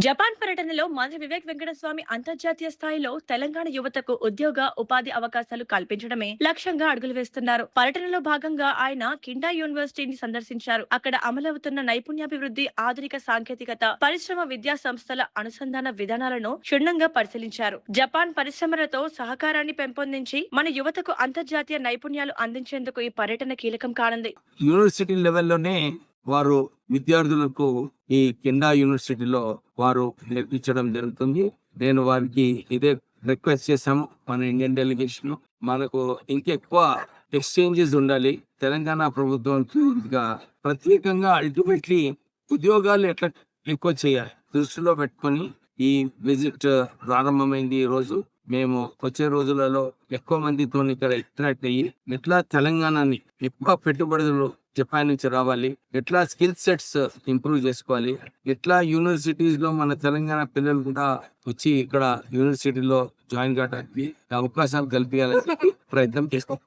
Japan పర్యటనలో మంత్రి వివేక్ వెంకటస్వామి అంతర్జాతీయ స్థాయిలో తెలంగాణ యువతకు ఉద్యోగ ఉపాధి అవకాశాలు కల్పించడమే లక్ష్యంగా అడుగులు వేస్తున్నారు. పర్యటనలో భాగంగా ఆయన కిండా యూనివర్సిటీని సందర్శించారు. అక్కడ అమలవుతున్న నైపుణ్యాభివృద్ధి, ఆధునిక సాంకేతికత, పరిశ్రమ విద్యా సంస్థల అనుసంధాన విధానాలను క్షుణ్ణంగా పరిశీలించారు. జపాన్ పరిశ్రమలతో సహకారాన్ని పెంపొందించి మన యువతకు అంతర్జాతీయ నైపుణ్యాలు అందించేందుకు ఈ పర్యటన కీలకం కానుంది. యూనివర్సిటీ లెవెల్లోనే వారు విద్యార్థులకు ఈ కిండా యూనివర్సిటీలో వారు నేర్పించడం జరుగుతుంది. నేను వారికి ఇదే రిక్వెస్ట్ చేశాము. మన ఇండియన్ డెలిగేషన్ మనకు ఇంకెక్కువ ఎక్స్చేంజెస్ ఉండాలి. తెలంగాణ ప్రభుత్వానికి ఇంకా ప్రత్యేకంగా అల్టిమేట్లీ ఉద్యోగాలు ఎట్లా ఎక్కువ చేయాలి దృష్టిలో పెట్టుకొని ఈ విజిట్ ప్రారంభమైంది. ఈ రోజు మేము వచ్చే రోజులలో ఎక్కువ మందితో ఇక్కడ ఇంటరాక్ట్ అయ్యి ఎట్లా తెలంగాణని ఎక్కువ పెట్టుబడులు జపాన్ నుంచి రావాలి, ఎట్లా స్కిల్ సెట్స్ ఇంప్రూవ్ చేసుకోవాలి, ఎట్లా యూనివర్సిటీస్ లో మన తెలంగాణ పిల్లలు కూడా వచ్చి ఇక్కడ యూనివర్సిటీలో జాయిన్ కావడానికి అవకాశాలు కల్పించాలని ప్రయత్నం చేస్తాం.